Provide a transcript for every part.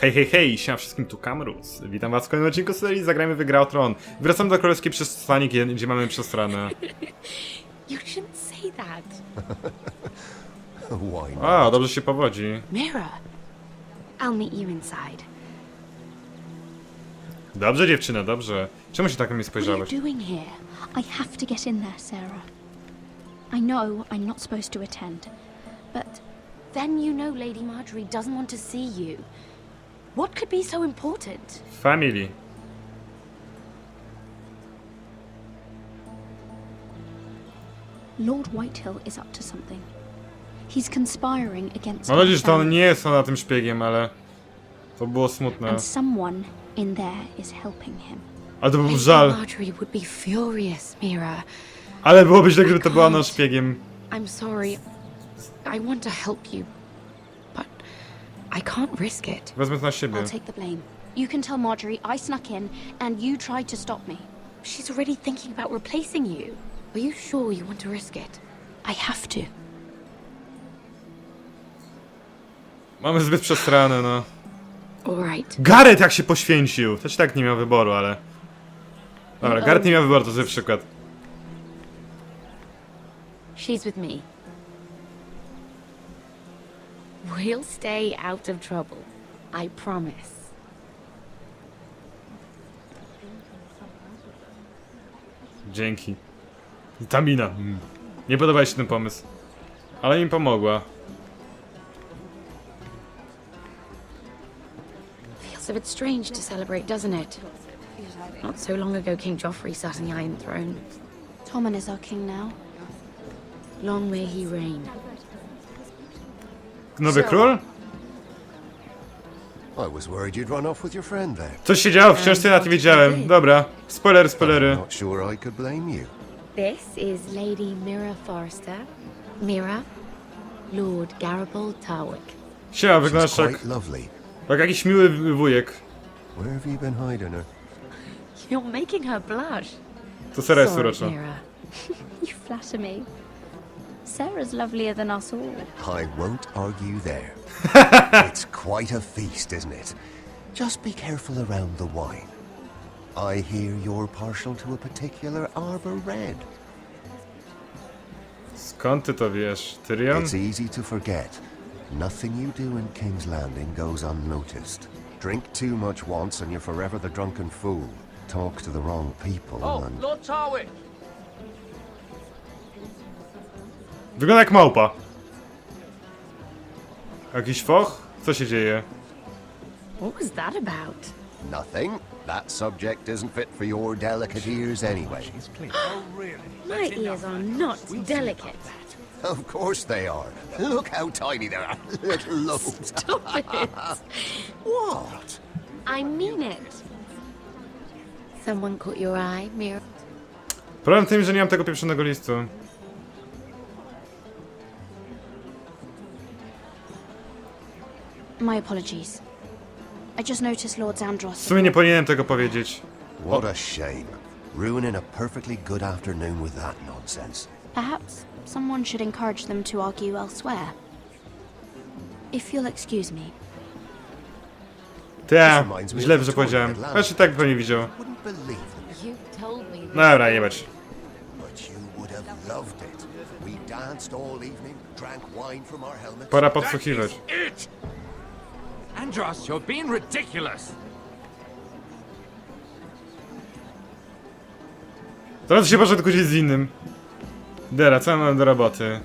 Hej, hej, hej, siema wszystkim, tu Kamruz. Witam was w kolejnym odcinku serii Zagrajmy w Tron. Wracamy do królewskiej przestrzeni, gdzie mamy przestranę. You shouldn't say that. Why not? A, dobrze się powodzi. Mira, I'll meet you inside. Dobrze, dziewczyna, dobrze. Czemu się tak na mnie What are spojrzałeś? you doing here? I have to get in there, Sarah. I know I'm not supposed to attend, but Then you know Lady Marjorie doesn't want to see you. What could be so important? Family. Lord Whitehill is up to something. He's conspiring against Mam our nadzieję, że to on family, nie jest na tym szpiegiem, ale... To było smutne. and someone in there is helping him. Ale to był Lady żal. Marjorie would be furious, Mira. Ale byłoby źle, gdyby to była ona szpiegiem. I'm sorry. I want to help you, but I can't risk it. Wezmę to na siebie. I'll take the blame. You can tell Marjorie I snuck in and you tried to stop me. She's already thinking about replacing you. Are you sure you want to risk it? I have to. Mamy zbyt przestranę, no. All right. Gareth jak się poświęcił! Też tak nie miał wyboru, ale... Dobra, Gareth nie miał wyboru, to zły przykład. She's with me. We'll stay out of trouble. I promise. Dzięki. Tamina. Nie podoba się ten pomysł. Ale im pomogła. Feels a bit strange to celebrate, doesn't it? Not so long ago, King Joffrey sat on the Iron Throne. Tommen is our king now. Long may he reign. Nowy król? I was worried you'd run off with your friend there. Coś się działo, wciąż tyle na to wiedziałem. Dobra. Spoilery. I'm not sure I could blame you. This is Lady Mira Forrester. Mira, Lord Garibald Tarwick. Siema, She's wyglądasz jak... quite lovely. jak jakiś miły wujek. Where have you been hiding her? You're making her blush. To serio jest Sorry, uroczo. Mira. You flatter me. Sarah's lovelier than us all. I won't argue there. It's quite a feast, isn't it? Just be careful around the wine. I hear you're partial to a particular arbor red. Skąd ty to wiesz? Tyrion? It's easy to forget. Nothing you do in King's Landing goes unnoticed. Drink too much once and you're forever the drunken fool. Talk to the wrong people and... Lord Tarwick! Wygląda jak małpa. Jakiś foch? Co się dzieje? What was that about? Nothing. That subject isn't fit for your delicate ears anyway. My ears are not delicate. Of course they are. Look how tiny they are. Little lobes. Stop it. What? I mean it. Someone caught your eye, Mira? Problem w tym, że nie mam tego pieprzonego listu. My apologies. I just noticed Lord W Zandros. sumie nie powinienem tego powiedzieć. What a shame. Ruining a perfectly good afternoon with that nonsense. Perhaps someone should encourage them to argue elsewhere. If you'll excuse me. Ta, reminds me źle, of the że story powiedziałem. at last. Znaczy tak pewnie widział. Wouldn't believe them, You told me this. Dobra, jebać. but you would have loved it. We danced all evening, drank wine from our helmets. Pora podsłuchiwać. It! Andros, you're being ridiculous! Teraz się poszedł kłócić z innym. Dera, co mam do roboty?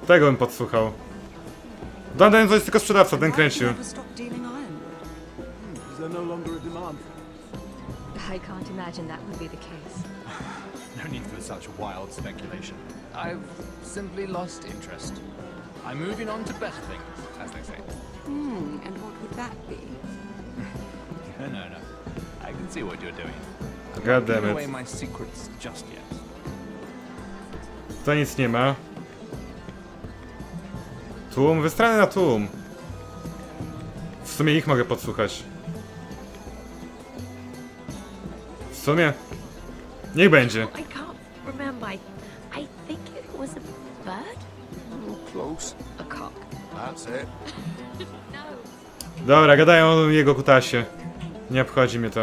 Tego bym podsłuchał. Dandan to jest tylko sprzedawca, ten kręcił. Is there no longer a demand? I can't imagine that would be the case. No need for such wild speculation. I've simply lost interest. I'm moving on to better things, as they say. And what would that be? No. I can see what you're doing. God damn Give away it. my secrets just yet. To nic nie ma. Tłum? Wystrany na tłum. W sumie ich mogę podsłuchać. W sumie? Niech będzie. I can't remember. I think it was a bird? Close. A cock. That's it. Dobra, gadają o jego kutasie. Nie obchodzi mnie to.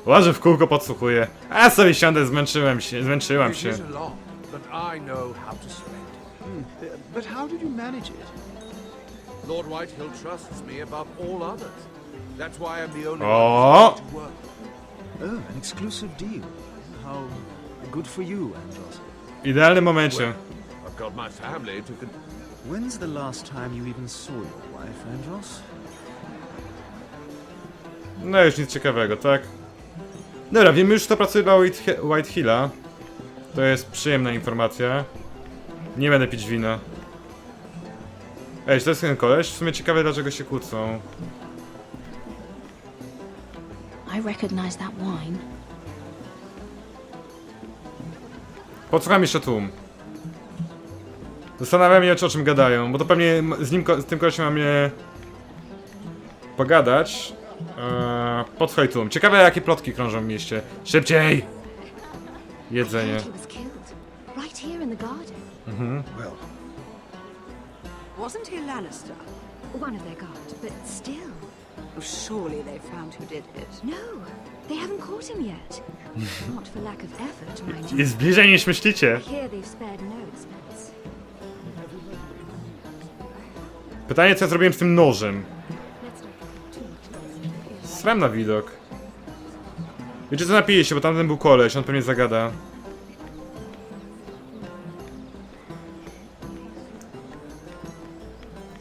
Łażę w kółko, podsłuchuję. A sobie siądę, zmęczyłam się. It is a lot, but I know how to spend. But how did you manage it? Lord Whitehill trusts me above all others. That's why I'm the only O! one to work. Oh, an exclusive deal. How good for you, Andros. W idealnym momencie. I've got my family to When's the last time you even saw your wife, Andros? No już nic ciekawego, tak? Dobra, wiemy już, kto pracuje dla Whitehilla. To jest przyjemna informacja. Nie będę pić wina. Ej, czy to jest ten koleś? W sumie ciekawe, dlaczego się kłócą. I recognize that wine. Podsłucham jeszcze tłum. Zastanawiam się, o czym gadają, bo to pewnie z tym kolesiem mam mnie pogadać. Podsłuchaj tłum. Ciekawe, jakie plotki krążą w mieście. Szybciej! Jedzenie. He was killed. Right here in the garden. Well, Wasn't he Lannister? One of their guard, but still. Surely they found who did it. No, they haven't caught him yet. Not for lack of effort, mind you. Jest bliżej niż myślicie. Here they've spared no expense. Pytanie, co ja zrobiłem z tym nożem? Let's not talk too much. Sram na widok. Wiecie co, napiję się, bo tamten był koleś, on pewnie zagada.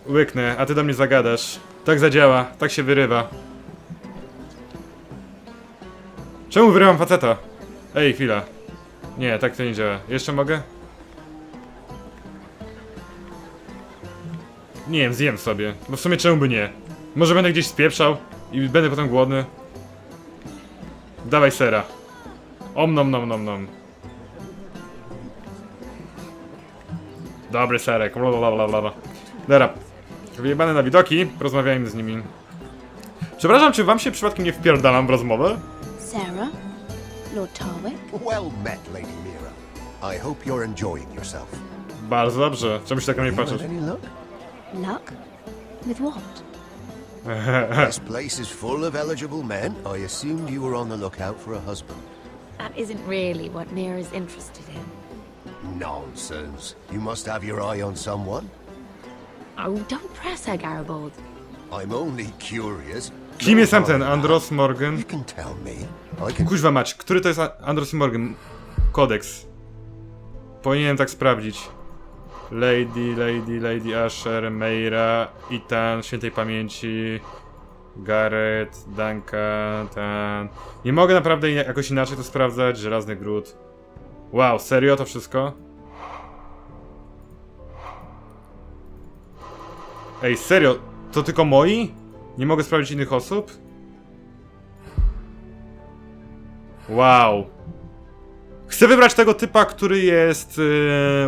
Łyknę, a ty do mnie zagadasz. Tak zadziała, tak się wyrywa. Czemu wyrywam faceta? Ej, chwila. Nie, tak to nie działa. Jeszcze mogę? Nie wiem, zjem sobie. Bo w sumie czemu by nie? Może będę gdzieś spieprzał i będę potem głodny. Dawaj sera. Om nom nom nom nom. Dobry serek. Blablabla. Dobra. Wyjebane na widoki, porozmawiajmy z nimi. Przepraszam, czy wam się przypadkiem nie wpierdalam w rozmowę? Sarah? Lord Tarwick? Well met, Lady Mira. I hope you're enjoying yourself. Bardzo dobrze. Czemu się tak na mnie You had patrzysz? any luck? Luck? With what? This place is full of eligible men. I assumed you were on the lookout for a husband. That isn't really what Mira's interested in. Nonsense. You must have your eye on someone. Oh, don't press her, Garibaldi. I'm only curious. Kim jest ten Andros Morgan? You can tell me. I can... Kuźwa mać, który to jest Andros Morgan? Kodeks. Powinienem tak sprawdzić. Lady Asher, MIRA, Ethan, świętej pamięci, Gareth, Duncan, ten... Nie mogę naprawdę jakoś inaczej to sprawdzać, żelazny gród. Wow, serio to wszystko? Ej, serio? To tylko moi? Nie mogę sprawdzić innych osób? Wow. Chcę wybrać tego typa, który jest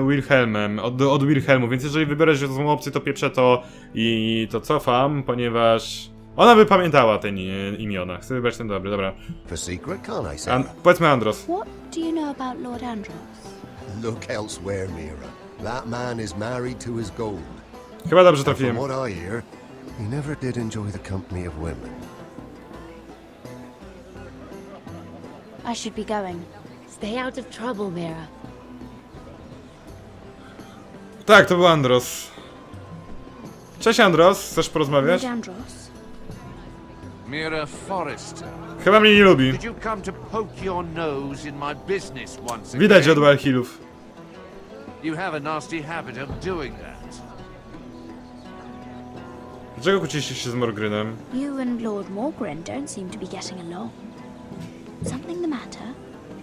Wilhelmem, od Wilhelmu, więc jeżeli wybiorę, że to są opcje, to pieprzę to i to cofam, ponieważ ona by pamiętała te imiona. Chcę wybrać ten dobry, dobra. For secret, can't I say? Powiedzmy Andros. What do you know about Lord Andros? Look elsewhere, Mira. That man is married to his gold. Chyba dobrze And from trafiłem. what I hear, he never did enjoy the company of women. I should be going. Stay out of trouble, Mira. Tak, to był Andros. Cześć Andros, chcesz porozmawiać? Lord Andros? Mira Forrester. Chyba mnie nie lubi. Did you come to poke your nose in my business once again? Widać od Walhillów. You have a nasty habit of doing that. Dlaczego kłóciliście się z Morgrynem? You and Lord Morgren don't seem to be getting along. Something the matter?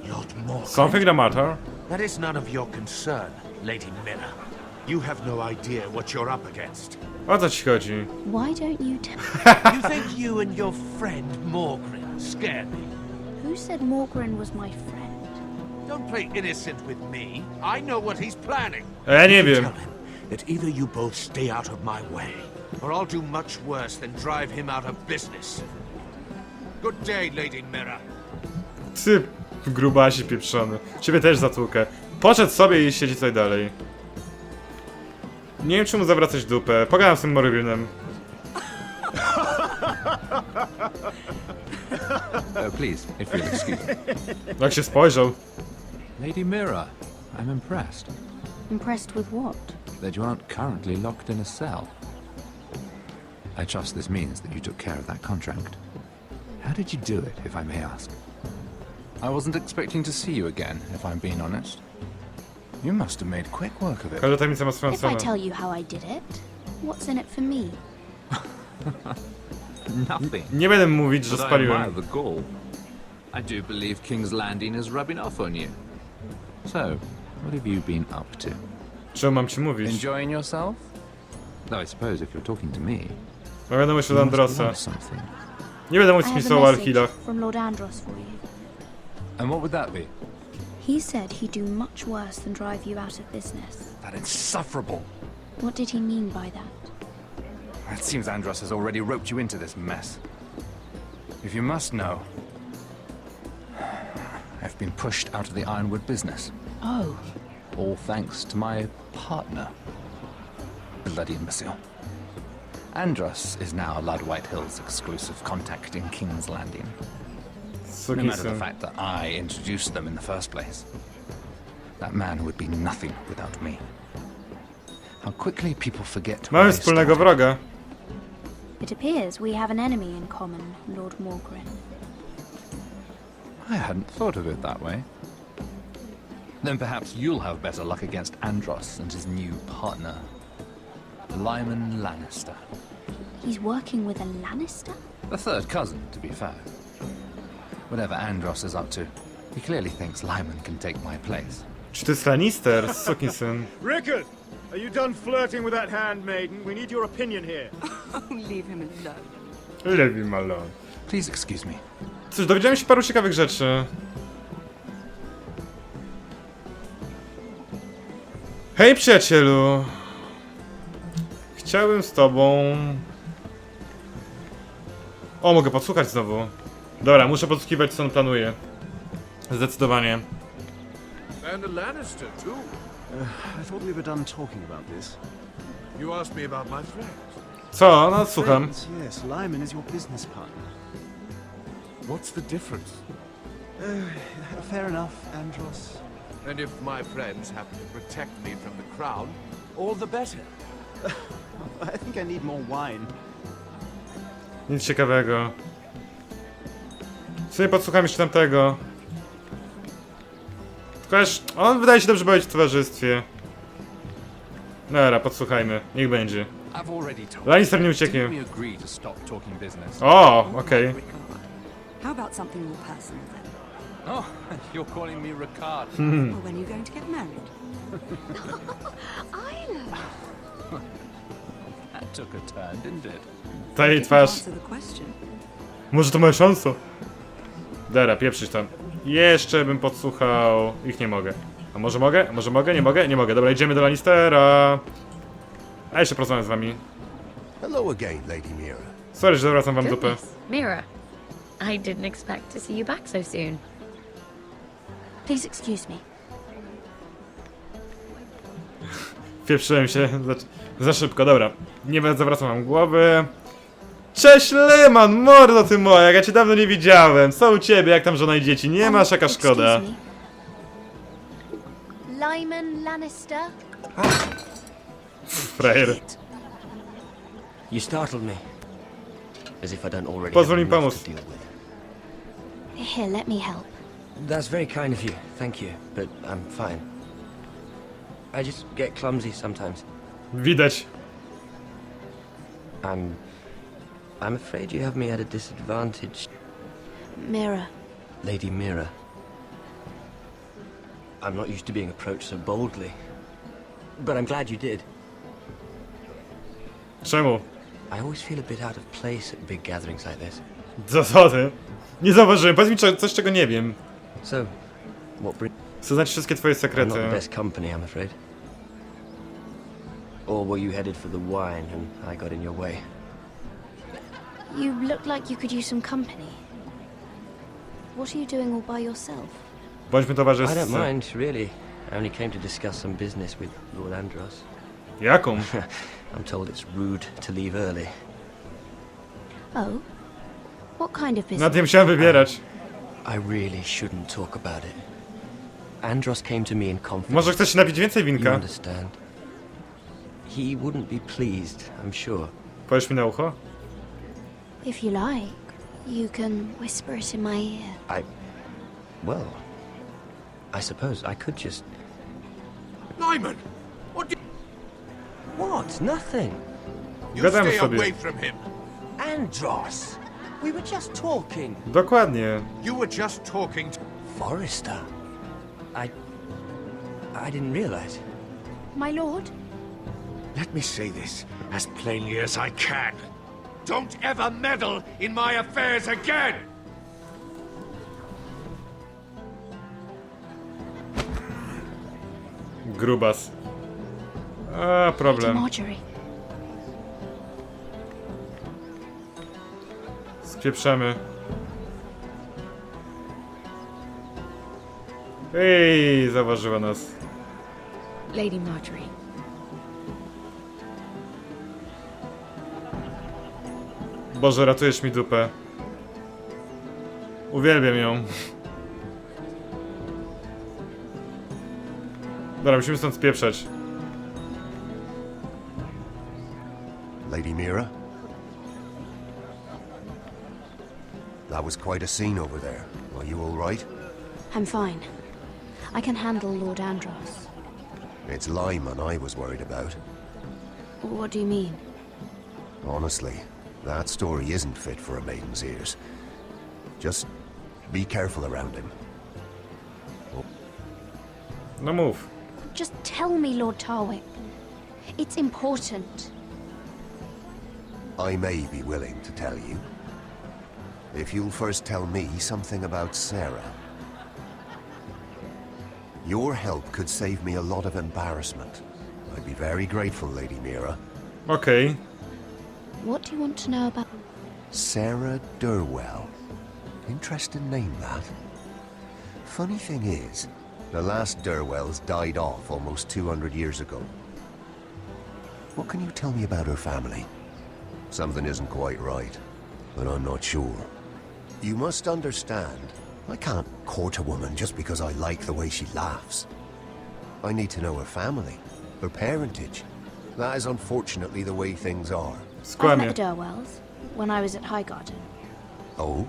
Lord Morgan. Something the matter? That is none of your concern, Lady Mira. You have no idea what you're up against. O co ci chodzi? Why don't you tell? You think you and your friend Morgan scare me? Who said Morgren was my friend? Don't play innocent with me. I know what he's planning. Ja nie wiem. Tell him that either you both stay out of my way, or I'll do much worse than drive him out of business. Good day, Lady Mira. Ty, grubasi pieprzony. Ciebie też zatłukę. Poszedł sobie i siedzi tutaj dalej. Nie wiem, czy mu zawracać dupę. Pogadam z tym Morriganem. Please, if you'll excuse me. Jak się spojrzał. Lady Mira, I'm impressed Impressed with what? that you aren't currently locked in a cell. I trust this means that you took care of that contract. How did you do it, if I may ask? I wasn't expecting to see you again, if I'm being honest. You must have made quick work of it. Każda tajemnica ma swoją If I cenę. tell you how I did it, what's in it for me? Nothing. Nie będę mówić, że But I spaliłem. admire the gall. I do believe King's Landing is rubbing off on you. So, what have you been up to? Czemu mam ci mówić? Enjoying yourself? Though I suppose if you're talking to me, Ma wiadomość od you must Androsa. want something. Nie będę I mówić have nic a o message Alhidach. from Lord Andros for you. And what would that be? He said he'd do much worse than drive you out of business. That insufferable. What did he mean by that? It seems Andros has already roped you into this mess. If you must know, I've been pushed out of the Ironwood business. Oh, All thanks to my partner. Bloody imbecile. Andros is now Lud Whitehill's exclusive contact in King's Landing. No matter the Sukinsyn. fact that I introduced them in the first place. That man would be nothing without me. How quickly people forget where Mamy they wspólnego started. wroga. it appears we have an enemy in common, Lord Morgren. I hadn't thought of it that way. Then perhaps you'll have better luck against Andros and his new partner, Lyman Lannister. He's working with a Lannister? The third cousin, to be fair. Whatever Andros is up to, he clearly thinks Lyman can take my place. Czy to jest Lannister? Sukinsyn. Rickard! Are you done flirting with that handmaiden? We need your opinion here. Oh, leave him alone. Leave him alone. Please excuse me. Cóż, dowiedziałem się paru ciekawych rzeczy. Hej przyjacielu! Chciałbym z tobą... O, mogę podsłuchać znowu. Dobra, muszę podsłuchiwać, co on planuje. Zdecydowanie. And a Lannister, too. I thought we were done talking about this. You asked me about my friends. Co? No, słucham. Friends, yes, Lyman is your business partner. What's the difference? Fair enough, Andros. And if my friends happen to protect me from the crown, all the better. I think I need more wine. Nic ciekawego. Sobie podsłucham jeszcze tamtego. Tylko też, on wydaje się dobrze bawić w towarzystwie. Dobra, podsłuchajmy. Niech będzie. I've already told Lannister nie you. ucieknie. Didn't we agree to stop talking business? O, okej. How about something more personal then? Oh, you're calling me Ricard. Or when are you going to get married? Isla! That took a turn, didn't it? Ta jej Didn't twarz. answer the question. Może to moja szansa? Dobra, pieprzyć tam. Jeszcze bym podsłuchał... Ich nie mogę. A może mogę? Może mogę? Nie mogę? Nie mogę. Dobra, idziemy do Lannistera. A jeszcze porozmawiam z wami. Hello again, Lady Mira. Sorry, że zawracam wam dupę. Goodness, Mira. I didn't expect to see you back so soon. Please excuse me. Pieprzyłem się za szybko, dobra. Nie zawracam wam głowy. Cześć Leman, mordo ty moja, jak ja cię dawno nie widziałem. Co u ciebie, jak tam żona i dzieci? Nie masz, jaka szkoda. Excuse me. Lyman Lannister? Frajer. You startled me. As if I don't already Pozwól have mi enough pomóc. to deal with. Here, let me help. That's very kind of you, thank you, but I'm fine. I just get clumsy sometimes. Widać. I'm afraid you have me at a disadvantage, Mira. Lady Mira. I'm not used to being approached so boldly, but I'm glad you did. Czemu? I always feel a bit out of place at big gatherings like this. Co ty? Nie zauważyłem, powiedz mi coś, czego nie wiem. So, what brings... Co znaczy wszystkie twoje I'm not sekrety? the best company, I'm afraid. Or were you headed for the wine and I got in your way? You look like you could use some company. What are you doing all by yourself? Bądźmy I towarzyscy. don't mind, really. I only came to discuss some business with Lord Andros. Jaką? I'm told it's rude to leave early. Oh? What kind of business? Nad nie musiałem wybierać. I really shouldn't talk about it. Andros came to me in confidence. Może chcesz się napić więcej You winka? understand? He wouldn't be pleased, I'm sure. Powiesz mi na ucho? If you like, you can whisper it in my ear. Well, I suppose I could just... Lyman! What do What? Nothing. you Gadamy stay sobie. away from him? Andros! We were just talking. Dokładnie. You were just talking to... Forrester. I didn't realize. My lord? Let me say this as plainly as I can. Don't ever meddle in my affairs again! Grubas. A, Lady problem. Marjorie. Spieprzemy. Ej, zauważyła nas. Lady Marjorie. Boże, ratujesz mi dupę. Uwielbiam ją. Dobra, musimy stąd spieprzać. Lady Mira? That was quite a scene over there. Are you all right? I'm fine. I can handle Lord Andros. It's Lyman I was worried about. What do you mean? Honestly, that story isn't fit for a maiden's ears. Just be careful around him. No mów. Just tell me, Lord Tarwick. It's important. I may be willing to tell you. If you'll first tell me something about Sarah. Your help could save me a lot of embarrassment. I'd be very grateful, Lady Mira. Okej. What do you want to know about... Sarah Durwell. Interesting name, that. Funny thing is, the last Durwells died off almost 200 years ago. What can you tell me about her family? Something isn't quite right, but I'm not sure. You must understand, I can't court a woman just because I like the way she laughs. I need to know her family, her parentage. That is unfortunately the way things are. I Skłamie. met the Durwells when I was at Highgarden. Oh?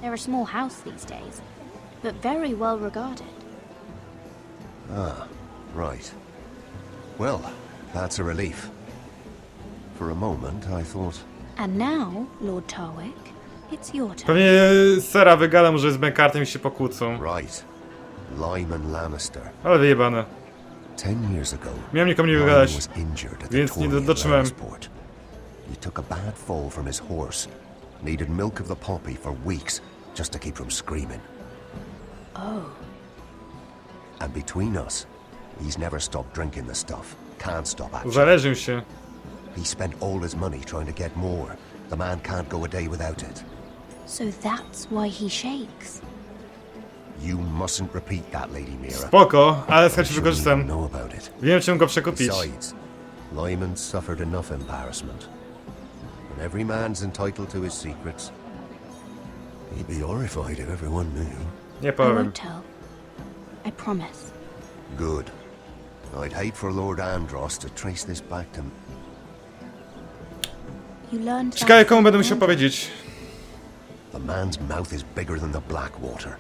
They're a small house these days, but very well regarded. Ah, right. Well, that's a relief. For a moment, I thought... And now, Lord Tarwick, it's your turn. Pewnie Sera wygada, może z Benkartem i się pokłócą. Right. Lyman Lannister. Ale wyjebane. 10 years ago, Miałem nikomu nie Lyman wygadać. was injured at the Więc nie Tron dotrzymałem. Lannisport. He took a bad fall from his horse. Needed milk of the poppy for weeks just to keep from screaming. Oh. And between us, he's never stopped drinking the stuff. Can't stop actually. Zależył się. He spent all his money trying to get more. The man can't go a day without it. So that's why he shakes. You mustn't repeat that, Lady Mira. Spoko, ale z I'm chęcią sure you wykorzystam. know about it. Wiem, czym go przekupić. Besides, Lyman suffered enough embarrassment. And every man's entitled to his secrets. He'd be horrified if everyone knew. Nie I powiem. won't tell. I promise. Good. I'd hate for Lord Andros to trace this back to... You learned Ciekawe, that komu będę from musiał powiedzieć. The man's mouth is bigger than the Blackwater.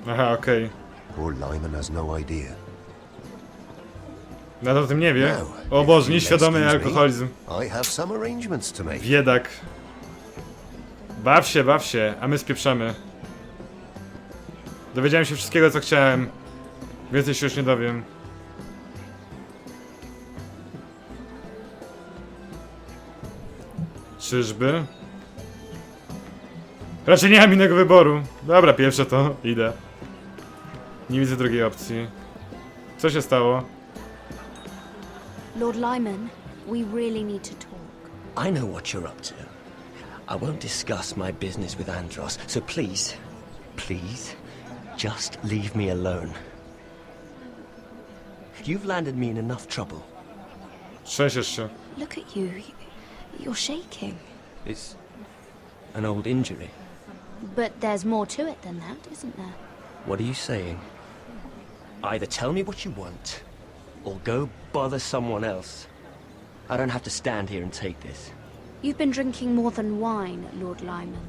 Aha, okej. Poor Lyman has no idea. Nadal o tym nie wie. Now, O if Boże, you'll nieświadomy excuse me, alkoholizm. I have some arrangements to make. Biedak. Baw się, a my spieprzamy. Dowiedziałem się wszystkiego, co chciałem. Więcej się już nie dowiem. Czyżby? Raczej nie mam innego wyboru. Dobra, pierwsze to. Idę. Nie widzę drugiej opcji. Co się stało? Lord Lyman, we really need to talk. I know what you're up to. I won't discuss my business with Andros, so please, just leave me alone. You've landed me in enough trouble. Trzęsiesz się. Look at you. You're shaking. It's an old injury. But there's more to it than that, isn't there? What are you saying? Either tell me what you want, or go bother someone else. I don't have to stand here and take this. You've been drinking more than wine, Lord Lyman.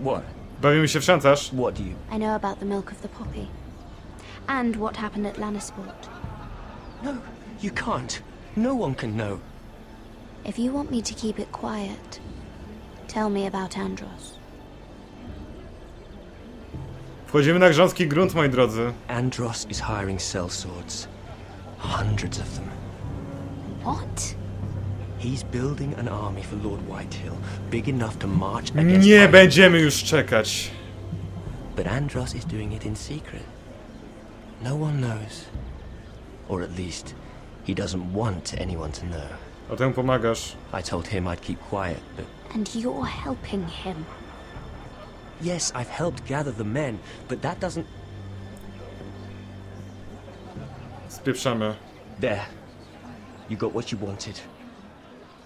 What? Bawimy się w szantaż. What do you... I know about the milk of the poppy. And what happened at Lannisport. No, you can't. No one can know. If you want me to keep it quiet, tell me about Andros. Wchodzimy na grząski grunt, moi drodzy. Andros is hiring sellswords. Hundreds of them. What? He's building an army for Lord Whitehill, big enough to march against... Nie będziemy już czekać. But Andros is doing it in secret. No one knows. Or at least, he doesn't want anyone to know. A temu pomagasz. I told him I'd keep quiet, but... And you're helping him. Yes, I've helped gather the men, but that doesn't... Spieprzamy. There. You got what you wanted.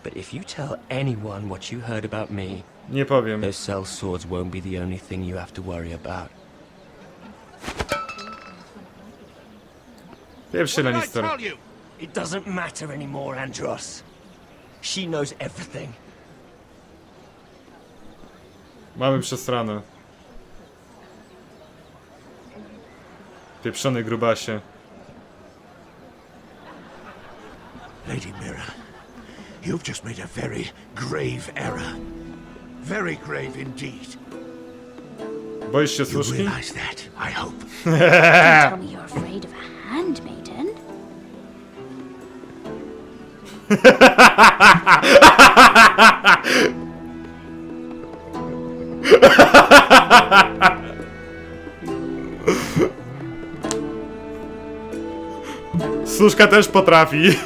But if you tell anyone what you heard about me, Nie powiem. those sellswords won't be the only thing you have to worry about. Pierwszy Lannister. It doesn't matter anymore, Andros. She knows everything. Mamy przesrane. Pieprzony grubasie. Lady Mira, you've just made a very grave error. Very grave indeed. Boisz się You słuszki? realize that, I hope. Don't tell me you're afraid of a handmaiden. Słuszka też potrafi.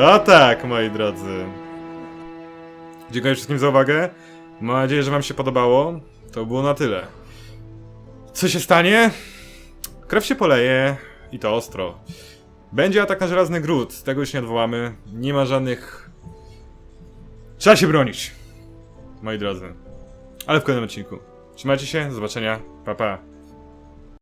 O tak, moi drodzy. Dziękuję wszystkim za uwagę. Mam nadzieję, że wam się podobało. To było na tyle. Co się stanie? Krew się poleje i to ostro. Będzie atak na żelazny gród. Tego już nie odwołamy. Nie ma żadnych... Trzeba się bronić, moi drodzy. Ale w kolejnym odcinku. Trzymajcie się, do zobaczenia. Pa, pa.